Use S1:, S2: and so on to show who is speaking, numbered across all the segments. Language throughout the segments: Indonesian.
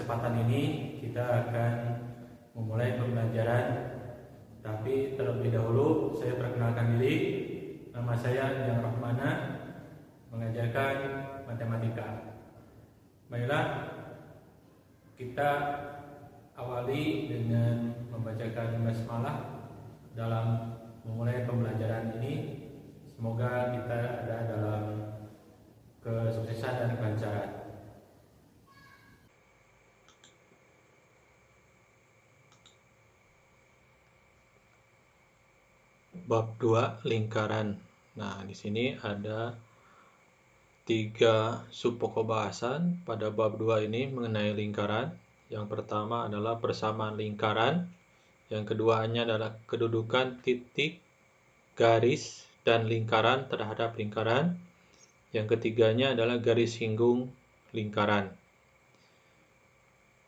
S1: kesempatan ini kita akan memulai pembelajaran. Tapi terlebih dahulu saya perkenalkan diri. Nama saya Yang Rahmana, mengajarkan matematika. Baiklah, kita awali dengan membacakan basmalah dalam memulai pembelajaran ini. Semoga kita ada dalam kesuksesan dan kelancaran.
S2: Bab 2 lingkaran. Nah, di sini ada 3 subpokok bahasan pada bab 2 ini mengenai lingkaran. Yang pertama adalah persamaan lingkaran. Yang keduanya adalah kedudukan titik, garis, dan lingkaran terhadap lingkaran. Yang ketiganya adalah garis singgung lingkaran.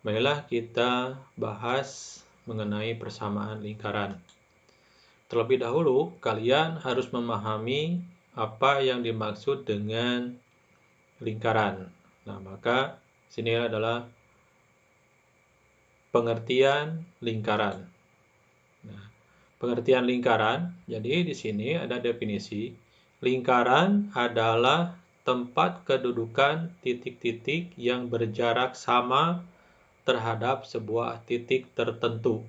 S2: Baiklah, kita bahas mengenai persamaan lingkaran. Terlebih dahulu, kalian harus memahami apa yang dimaksud dengan lingkaran. Nah, maka sini adalah pengertian lingkaran. Nah, pengertian lingkaran, jadi di sini ada definisi. Lingkaran adalah tempat kedudukan titik-titik yang berjarak sama terhadap sebuah titik tertentu.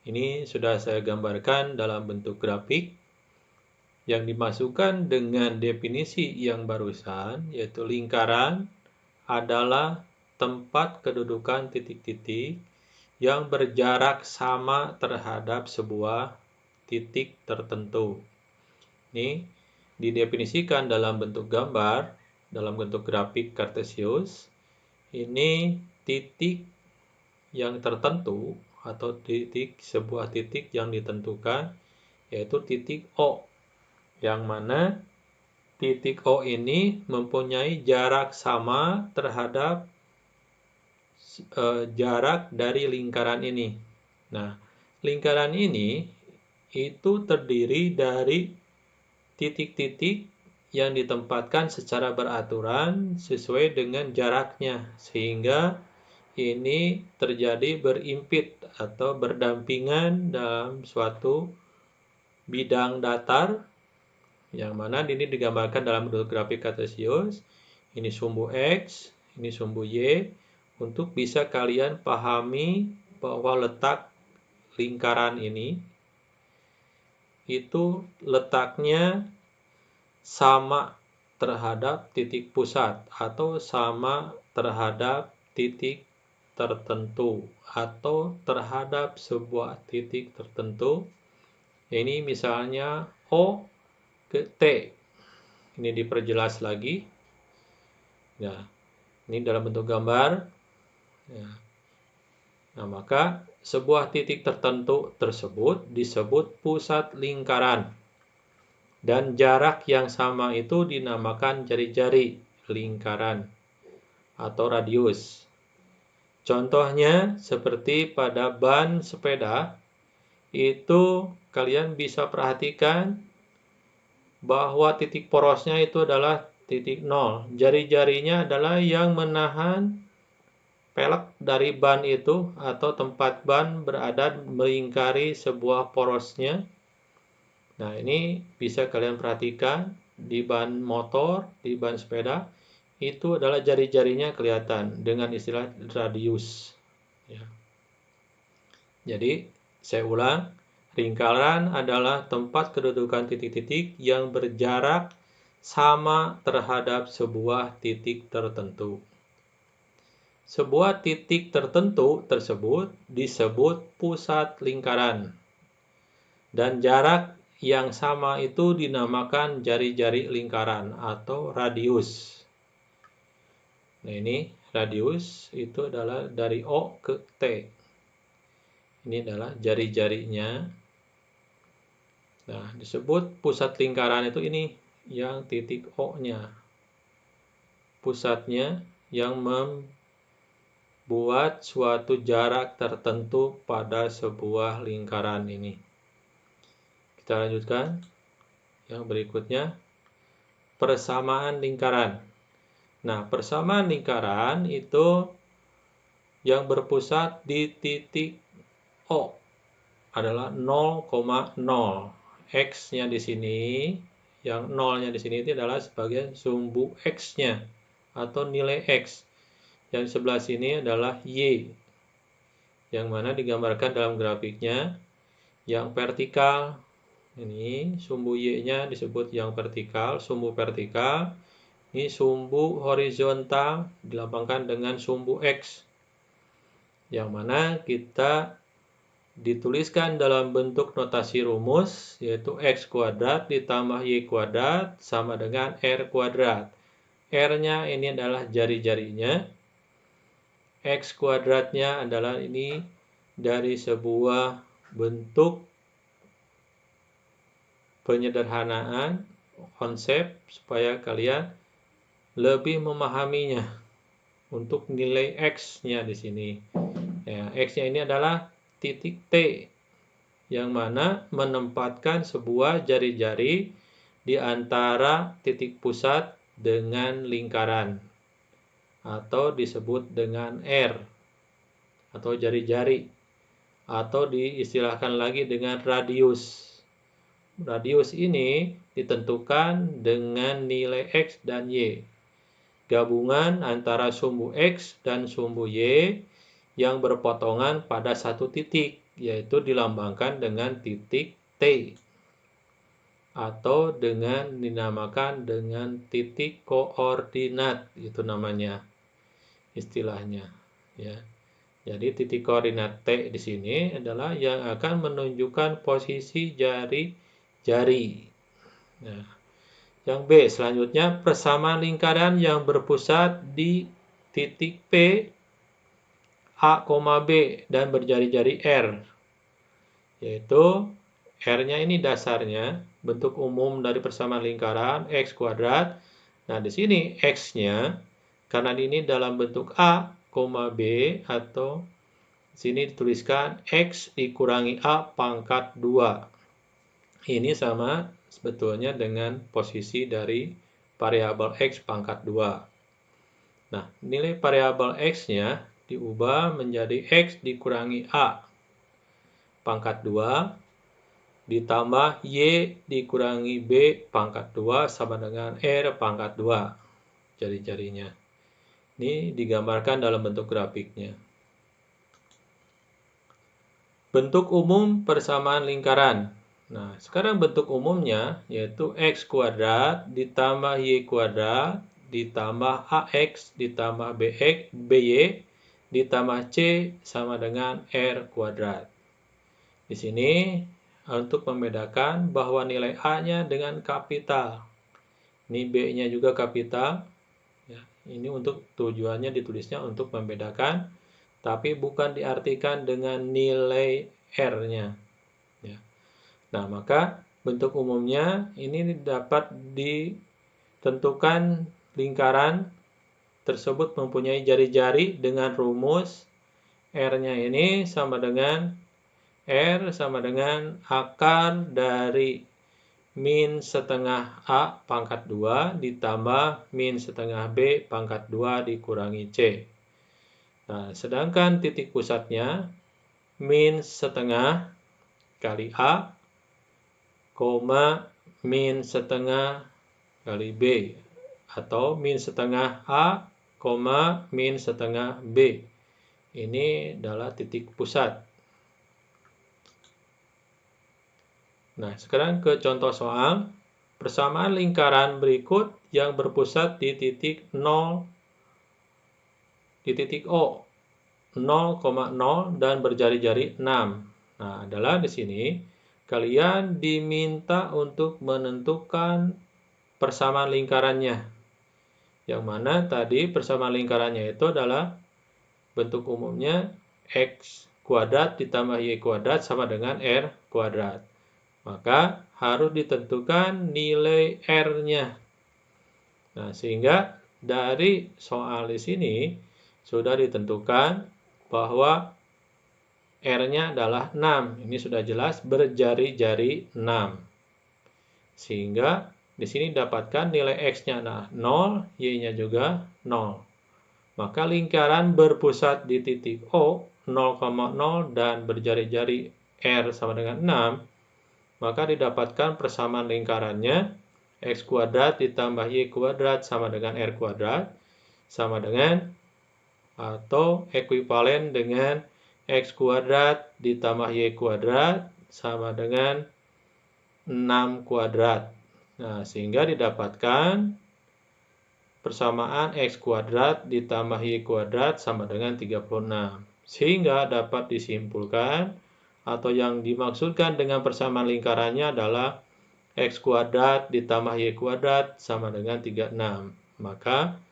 S2: Ini sudah saya gambarkan dalam bentuk grafik. Yang dimasukkan dengan definisi yang barusan, yaitu lingkaran adalah tempat kedudukan titik-titik yang berjarak sama terhadap sebuah titik tertentu. Ini didefinisikan dalam bentuk gambar, dalam bentuk grafik kartesius. Ini titik yang tertentu atau sebuah titik yang ditentukan, yaitu titik O, yang mana titik O ini mempunyai jarak sama terhadap jarak dari lingkaran ini. Nah, lingkaran ini itu terdiri dari titik-titik yang ditempatkan secara beraturan sesuai dengan jaraknya, sehingga ini terjadi berimpit atau berdampingan dalam suatu bidang datar, yang mana ini digambarkan dalam bentuk grafik kartesius. Ini sumbu X, ini sumbu Y, untuk bisa kalian pahami bahwa letak lingkaran ini itu letaknya sama terhadap titik pusat atau sama terhadap titik tertentu atau terhadap sebuah titik tertentu. Ini misalnya O ke T. Ini diperjelas lagi. Ya, ini dalam bentuk gambar. Ya. Nah, maka sebuah titik tertentu tersebut disebut pusat lingkaran. Dan jarak yang sama itu dinamakan jari-jari lingkaran atau radius. Contohnya seperti pada ban sepeda, itu kalian bisa perhatikan bahwa titik porosnya itu adalah titik 0. Jari-jarinya adalah yang menahan pelek dari ban itu atau tempat ban berada melingkari sebuah porosnya. Nah, ini bisa kalian perhatikan di ban motor, di ban sepeda, itu adalah jari-jarinya kelihatan dengan istilah radius. Ya. Jadi, saya ulang, lingkaran adalah tempat kedudukan titik-titik yang berjarak sama terhadap sebuah titik tertentu. Sebuah titik tertentu tersebut disebut pusat lingkaran. Dan jarak yang sama itu dinamakan jari-jari lingkaran atau radius. Nah, ini radius itu adalah dari O ke T. Ini adalah jari-jarinya. Nah, disebut pusat lingkaran itu ini yang titik O-nya. Pusatnya yang membuat suatu jarak tertentu pada sebuah lingkaran ini. Kita lanjutkan. Yang berikutnya, persamaan lingkaran. Nah, persamaan lingkaran itu yang berpusat di titik O adalah 0,0. X-nya di sini, yang nolnya di sini itu adalah sebagai sumbu X-nya atau nilai X. Yang sebelah sini adalah Y, yang mana digambarkan dalam grafiknya. Yang vertikal, ini sumbu Y-nya disebut yang vertikal, sumbu vertikal. Ini sumbu horizontal dilambangkan dengan sumbu X, yang mana kita dituliskan dalam bentuk notasi rumus, yaitu X kuadrat ditambah Y kuadrat sama dengan R kuadrat. R-nya ini adalah jari-jarinya, X kuadratnya adalah ini dari sebuah bentuk penyederhanaan konsep supaya kalian lebih memahaminya untuk nilai X-nya di sini. Ya, X-nya ini adalah titik T, yang mana menempatkan sebuah jari-jari di antara titik pusat dengan lingkaran, atau disebut dengan R, atau jari-jari, atau diistilahkan lagi dengan radius. Radius ini ditentukan dengan nilai X dan Y, gabungan antara sumbu X dan sumbu Y yang berpotongan pada satu titik, yaitu dilambangkan dengan titik T, atau dengan dinamakan dengan titik koordinat, itu namanya istilahnya, ya. Jadi titik koordinat T di sini adalah yang akan menunjukkan posisi jari-jari. Nah, yang B selanjutnya, persamaan lingkaran yang berpusat di titik P, A, B dan berjari-jari R, yaitu R-nya ini dasarnya, bentuk umum dari persamaan lingkaran X kuadrat. Nah, di sini X-nya, karena ini dalam bentuk A, B, atau sini dituliskan X dikurangi A pangkat 2. Ini sama sebetulnya dengan posisi dari variabel X pangkat 2. Nah, nilai variabel X-nya diubah menjadi X dikurangi A pangkat 2 ditambah Y dikurangi B pangkat 2 sama dengan R pangkat 2 jari-jarinya. Ini digambarkan dalam bentuk grafiknya. Bentuk umum persamaan lingkaran. Nah, sekarang bentuk umumnya yaitu X kuadrat ditambah Y kuadrat ditambah AX ditambah BY ditambah C sama dengan R kuadrat. Di sini untuk membedakan bahwa nilai A-nya dengan kapital. Ini B-nya juga kapital. Ya, ini untuk tujuannya ditulisnya untuk membedakan, tapi bukan diartikan dengan nilai R-nya. Ya. Nah, maka bentuk umumnya ini dapat ditentukan lingkaran tersebut mempunyai jari-jari dengan rumus R-nya ini sama dengan R sama dengan akar dari min setengah A pangkat 2 ditambah min setengah B pangkat 2 dikurangi C. Nah, sedangkan titik pusatnya min setengah kali A, min setengah kali B, atau min setengah A, min setengah B. Ini adalah titik pusat. Nah, sekarang ke contoh soal. Persamaan lingkaran berikut yang berpusat di titik 0, di titik O, 0,0 dan berjari-jari 6. Nah, adalah di sini kalian diminta untuk menentukan persamaan lingkarannya. Yang mana tadi persamaan lingkarannya itu adalah bentuk umumnya X kuadrat ditambah Y kuadrat sama dengan R kuadrat. Maka harus ditentukan nilai R-nya. Nah, sehingga dari soal di sini sudah ditentukan bahwa R-nya adalah 6. Ini sudah jelas berjari-jari 6. Sehingga di sini dapatkan nilai X-nya adalah 0, Y-nya juga 0. maka lingkaran berpusat di titik O 0,0 dan berjari-jari R sama dengan 6, maka didapatkan persamaan lingkarannya X kuadrat ditambah Y kuadrat sama dengan R kuadrat sama dengan atau ekuivalen dengan X kuadrat ditambah Y kuadrat sama dengan 6 kuadrat. Nah, sehingga didapatkan persamaan X kuadrat ditambah Y kuadrat sama dengan 36. Sehingga dapat disimpulkan atau yang dimaksudkan dengan persamaan lingkarannya adalah X kuadrat ditambah Y kuadrat sama dengan 36. Maka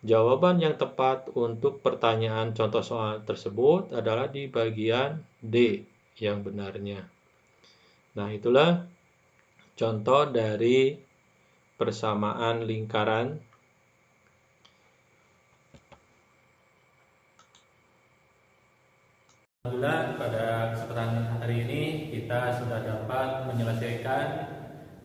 S2: jawaban yang tepat untuk pertanyaan contoh soal tersebut adalah di bagian D yang benarnya. Nah, itulah contoh dari persamaan lingkaran.
S1: Alhamdulillah, pada kesempatan hari ini kita sudah dapat menyelesaikan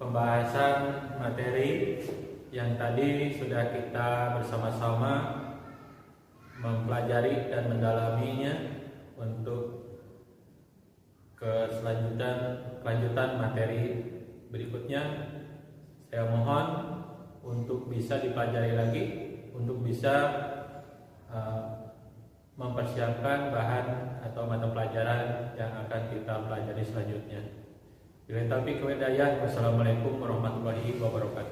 S1: pembahasan materi yang tadi sudah kita bersama-sama mempelajari dan mendalaminya untuk kelanjutan materi berikutnya. Saya mohon untuk bisa dipelajari lagi, untuk bisa mempersiapkan bahan atau mata pelajaran yang akan kita pelajari selanjutnya. Wassalamualaikum warahmatullahi wabarakatuh.